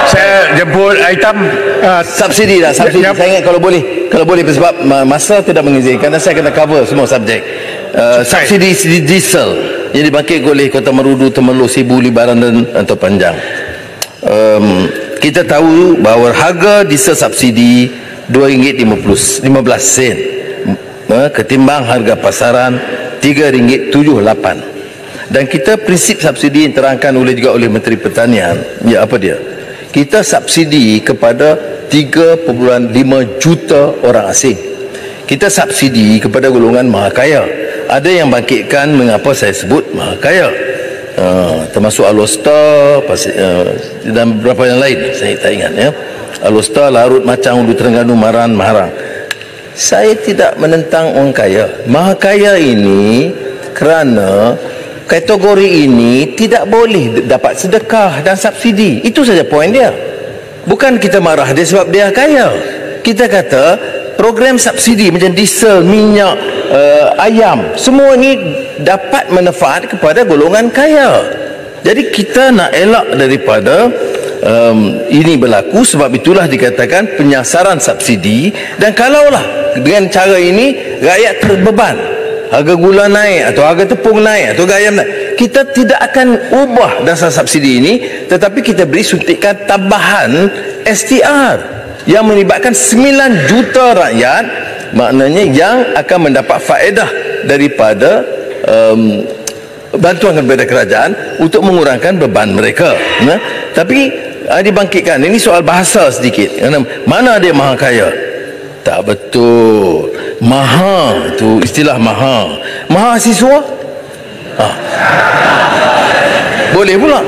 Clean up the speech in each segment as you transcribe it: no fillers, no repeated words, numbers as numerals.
Saya jemput item subsidi lah, subsidi. Saya ingat kalau boleh sebab masa tidak mengizinkan dan saya kena cover semua subjek. Subsidi diesel yang dibangkit oleh Kota Marudu, Temerloh, Sibu, Libaran dan Antara Panjang. Kita tahu bahawa harga diesel subsidi RM2.15 ketimbang harga pasaran RM3.78. Dan kita prinsip subsidi yang terangkan juga oleh Menteri Pertanian, ya apa dia? Kita subsidi kepada 3.5 juta orang asing. Kita subsidi kepada golongan maha kaya. Ada yang bangkitkan mengapa saya sebut maha kaya, termasuk Alostar dan beberapa yang lain, saya tak ingat ya. Alostar, Larut, Macang, Ulu Terengganu, Maran, Maharang. Saya tidak menentang orang kaya. Maha kaya ini kerana kategori ini tidak boleh dapat sedekah dan subsidi. Itu saja poin dia. Bukan kita marah dia sebab dia kaya. Kita kata program subsidi macam diesel, minyak, ayam, semua ini dapat manfaat kepada golongan kaya. Jadi kita nak elak daripada ini berlaku. Sebab itulah dikatakan penyasaran subsidi. Dan kalaulah dengan cara ini rakyat terbeban, harga gula naik atau harga tepung naik atau harga ayam naik, kita tidak akan ubah dasar subsidi ini, tetapi kita beri suntikan tambahan STR yang melibatkan 9 juta rakyat, maknanya yang akan mendapat faedah daripada bantuan kepada kerajaan untuk mengurangkan beban mereka. Tapi dibangkitkan, ini soal bahasa sedikit. Mana ada maha kaya? Tak betul. Maha tu istilah maha. Mahasiswa? Boleh pula.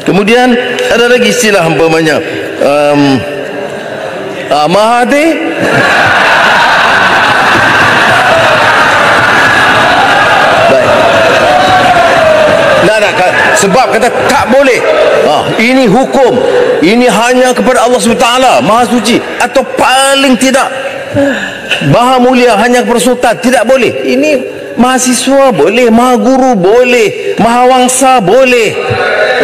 Kemudian ada lagi istilah umpamanya Mahathir. Baik. Sebab kata tak boleh. Ini hukum. Ini hanya kepada Allah SWT, Maha Suci, atau paling tidak Maha Mulia hanya kepada Sultan. Tidak boleh. Ini mahasiswa boleh, maha guru boleh, maha wangsa boleh.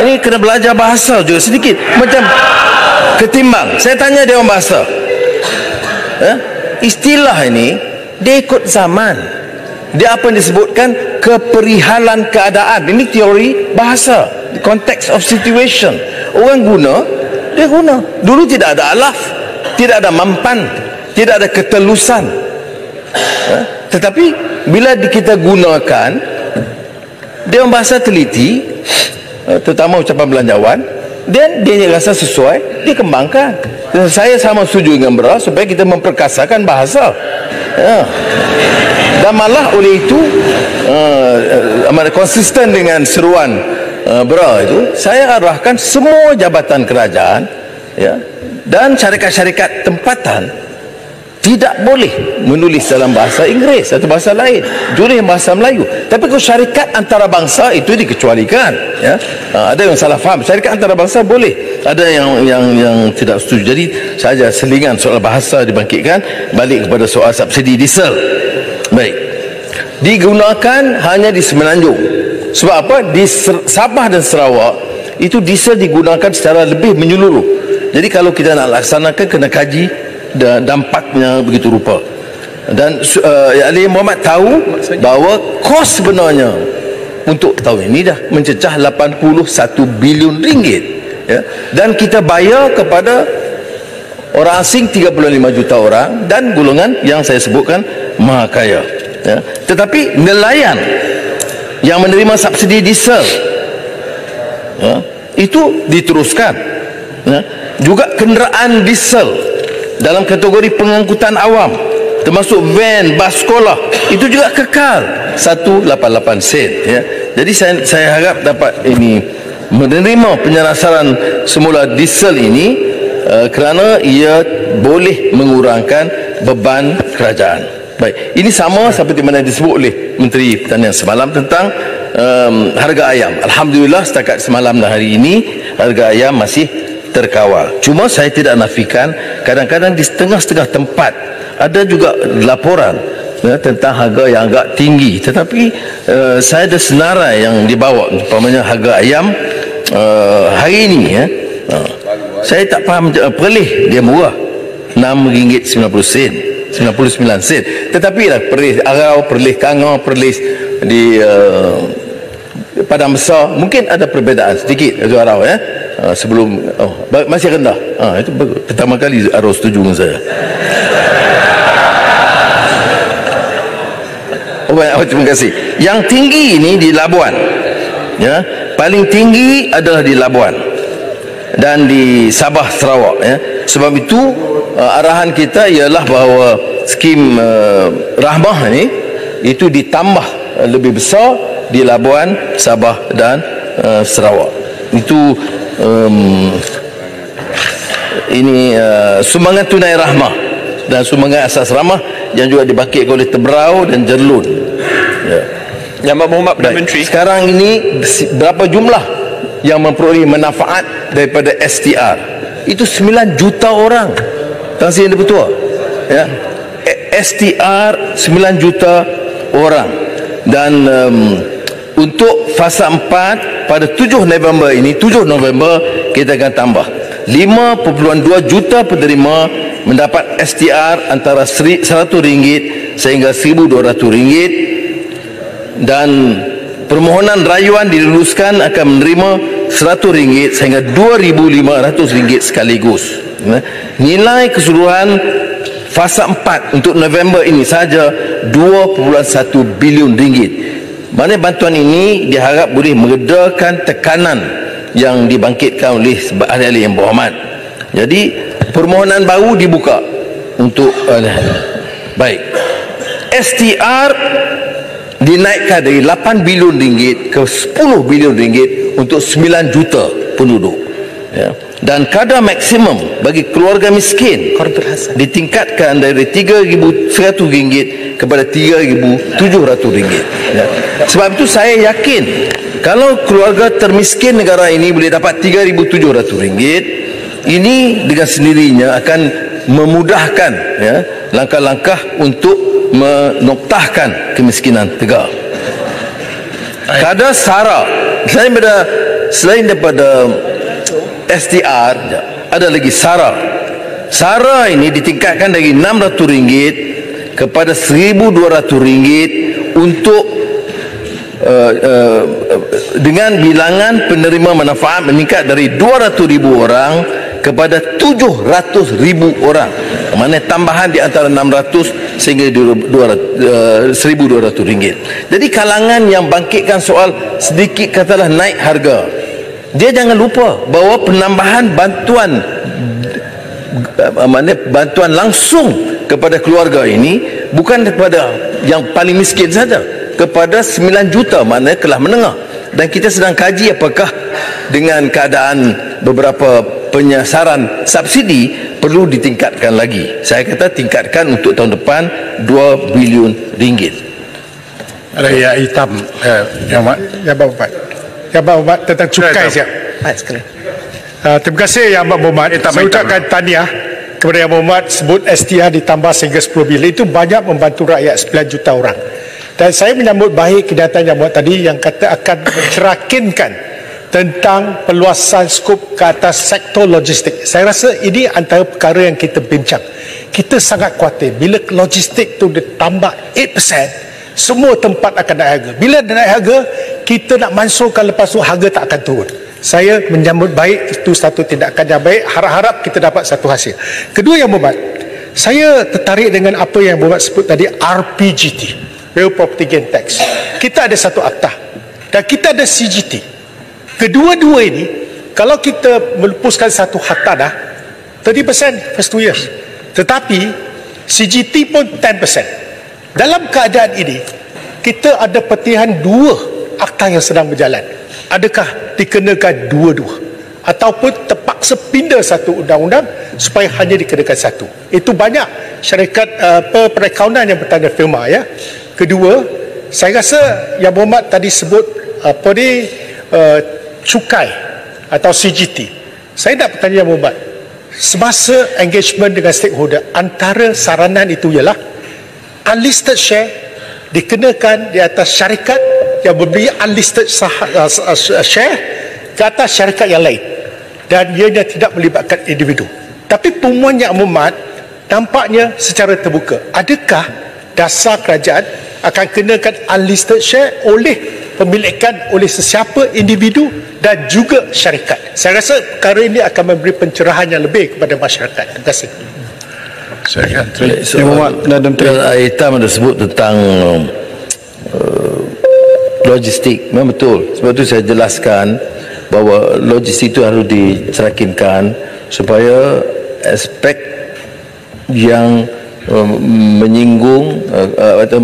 Ini kena belajar bahasa juga sedikit. Macam ketimbang saya tanya dia orang bahasa, istilah ini dia ikut zaman. Dia apa yang disebutkan keperihalan keadaan. Ini teori bahasa, context of situation. Orang guna, dia guna. Dulu tidak ada alaf, tidak ada mampan, tidak ada ketelusan. Tetapi bila kita gunakan, dia orang bahasa teliti, terutama ucapan belanjawan, dan dia rasa sesuai, dia kembangkan. Dan saya sama setuju dengan Bra supaya kita memperkasakan bahasa. Dan malah oleh itu konsisten dengan seruan Bra itu, saya arahkan semua jabatan kerajaan dan syarikat-syarikat tempatan tidak boleh menulis dalam bahasa Inggeris atau bahasa lain, jurus bahasa Melayu. Tapi kalau syarikat antarabangsa itu dikecualikan. Ada yang salah faham. Syarikat antarabangsa boleh. Ada yang tidak setuju. Jadi saja selingan soal bahasa dibangkitkan. Balik kepada soal subsidi diesel. Baik. Digunakan hanya di Semenanjung. Sebab apa? Di Sabah dan Sarawak itu diesel digunakan secara lebih menyeluruh. Jadi kalau kita nak laksanakan, kena kaji dampaknya begitu rupa. Dan Ali Muhammad tahu bahawa kos sebenarnya untuk tahun ini dah mencecah 81 bilion ringgit, dan kita bayar kepada orang asing 35 juta orang dan golongan yang saya sebutkan maha kaya. Tetapi nelayan yang menerima subsidi diesel itu diteruskan. Juga kenderaan diesel dalam kategori pengangkutan awam, termasuk van, bas sekolah, itu juga kekal 188 sen. Jadi saya harap dapat ini menerima penyelesaian semula diesel ini, kerana ia boleh mengurangkan beban kerajaan. Baik, ini sama seperti mana disebut oleh Menteri Pertanian semalam tentang harga ayam. Alhamdulillah setakat semalam dan hari ini harga ayam masih terkawal. Cuma saya tidak nafikan kadang-kadang di setengah-setengah tempat ada juga laporan tentang harga yang agak tinggi. Tetapi saya ada senarai yang dibawa, umpamanya harga ayam hari ini Saya tak faham. Perlis dia murah, RM6.90, 99 sen. Tetapi lah Perlis Arau, Perlis Kangor, Perlis di Padang Besar mungkin ada perbezaan sedikit. Itu Arau ya. Sebelum masih rendah. Itu bagus. Pertama kali Arau setuju dengan saya. Terima kasih. Yang tinggi ini di Labuan, ya, paling tinggi adalah di Labuan dan di Sabah, Sarawak, ya. Sebab itu arahan kita ialah bahawa skim rahmah ini itu ditambah lebih besar di Labuan, Sabah dan Sarawak. Itu ini sumbangan tunai rahmah dan sumbangan asas rahmah yang juga dibangkitkan oleh Teberau dan Jerlun. Ya. Yang Muhammad Perdana Menteri. Sekarang ini berapa jumlah yang memperoleh manfaat daripada STR? Itu 9 juta orang. Tuan Sri Yang Dipertua. Ya. STR 9 juta orang. Dan untuk fasa 4 pada 7 November ini, 7 November kita akan tambah 5.2 juta penerima mendapat STR antara RM100 sehingga RM1,200, dan permohonan rayuan diluluskan akan menerima RM100 sehingga RM2,500 sekaligus. Nilai keseluruhan fasa 4 untuk November ini saja RM2.1 bilion. Mana bantuan ini diharap boleh meredakan tekanan yang dibangkitkan oleh ahli-ahli yang berhormat. Jadi permohonan baru dibuka untuk baik. STR dinaikkan dari RM8 bilion ke RM10 bilion untuk 9 juta penduduk, ya. Dan kadar maksimum bagi keluarga miskin ditingkatkan dari RM3,100 kepada RM3,700, ya. Sebab itu saya yakin kalau keluarga termiskin negara ini boleh dapat RM3,700, ini dengan sendirinya akan memudahkan, ya, langkah-langkah untuk menoktahkan kemiskinan tegar. Kadar SARA selain daripada STR, ada lagi SARA. SARA ini ditingkatkan dari RM600 kepada RM1,200 untuk dengan bilangan penerima manfaat meningkat dari 200,000 orang kepada 700,000 orang. Mana tambahan di antara 600 sehingga RM1,200. Jadi kalangan yang bangkitkan soal sedikit katalah naik harga, dia jangan lupa bahawa penambahan bantuan langsung kepada keluarga ini bukan kepada yang paling miskin saja, kepada 9 juta maknanya kelas menengah. Dan kita sedang kaji apakah dengan keadaan beberapa penyasaran subsidi perlu ditingkatkan lagi. Saya kata tingkatkan untuk tahun depan RM2 bilion. Raya hitam yang Bapak tentang cukai siap. Terima kasih Yang Muhammad. Saya ucapkan tahniah kepada Yang Muhammad sebut STR ditambah sehingga 10 bilion. Itu banyak membantu rakyat 9 juta orang. Dan saya menyambut baik kedatangan Yang Muhammad tadi yang kata akan mencerakinkan tentang peluasan skop ke atas sektor logistik. Saya rasa ini antara perkara yang kita bincang. Kita sangat khawatir bila logistik tu ditambah 8%, semua tempat akan naik harga. Bila naik harga, kita nak mansurkan, lepas tu harga tak akan turun. Saya menyambut baik, itu satu tindakan yang baik. Harap-harap kita dapat satu hasil. Kedua Yang Muhammad, saya tertarik dengan apa yang Muhammad sebut tadi, RPGT, Real Property Gain Tax. Kita ada satu akta dan kita ada CGT. Kedua-dua ini, kalau kita melepaskan satu hak tanah 30% first 2 years, tetapi CGT pun 10%. Dalam keadaan ini, kita ada petihan 2 akta yang sedang berjalan. Adakah dikenakan dua-dua ataupun terpaksa pindah satu undang-undang supaya hanya dikenakan satu? Itu banyak syarikat perakaunan yang bertanda firma, ya. Kedua, saya rasa Yang Muhammad tadi sebut cukai atau CGT. Saya nak bertanya Yang Muhammad, semasa engagement dengan stakeholder, antara saranan itu ialah unlisted share dikenakan di atas syarikat yang membeli unlisted share ke atas syarikat yang lain. dan ianya tidak melibatkan individu. Tapi pengumuman Yang Berhormat nampaknya secara terbuka. Adakah dasar kerajaan akan kenakan unlisted share oleh pemilikan oleh sesiapa individu dan juga syarikat? Saya rasa perkara ini akan memberi pencerahan yang lebih kepada masyarakat. Terima kasih. Yang Berhormat dan Menteri Hitam ada sebut tentang logistik. Memang betul. Sebab itu saya jelaskan bahawa logistik itu harus dicerakinkan supaya aspek yang menyinggung atau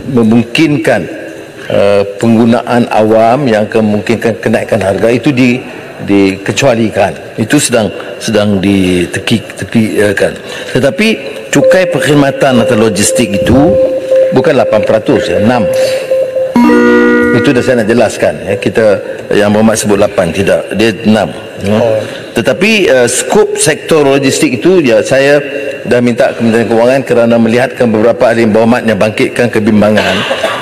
memungkinkan penggunaan awam yang kemungkinkan kenaikan harga itu dikecualikan. Itu sedang ditepikan. Tetapi cukai perkhidmatan atau logistik itu bukan 8%, ya, 6. Itu dah saya nak jelaskan, ya. Kita Yang Berhormat sebut 8, tidak, dia 6. Tetapi skop sektor logistik itu, ya, saya dah minta Kementerian Kewangan kerana melihatkan beberapa ahli Yang Berhormat yang bangkitkan kebimbangan,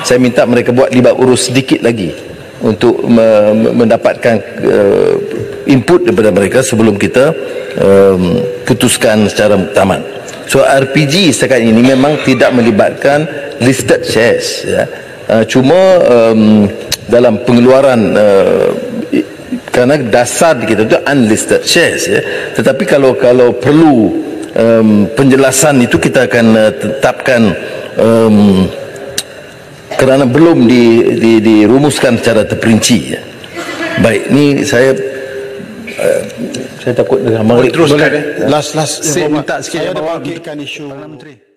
saya minta mereka buat libat urus sedikit lagi untuk mendapatkan input daripada mereka sebelum kita putuskan secara muktamad. So RPG setakat ini memang tidak melibatkan listed shares, ya. Cuma dalam pengeluaran kerana dasar kita itu unlisted shares, ya. Tetapi kalau perlu penjelasan itu kita akan tetapkan kerana belum dirumuskan secara terperinci, ya. Baik, ni saya takut dengan teruskan. Last saya minta sikit saya ada wakilkan isu Menteri.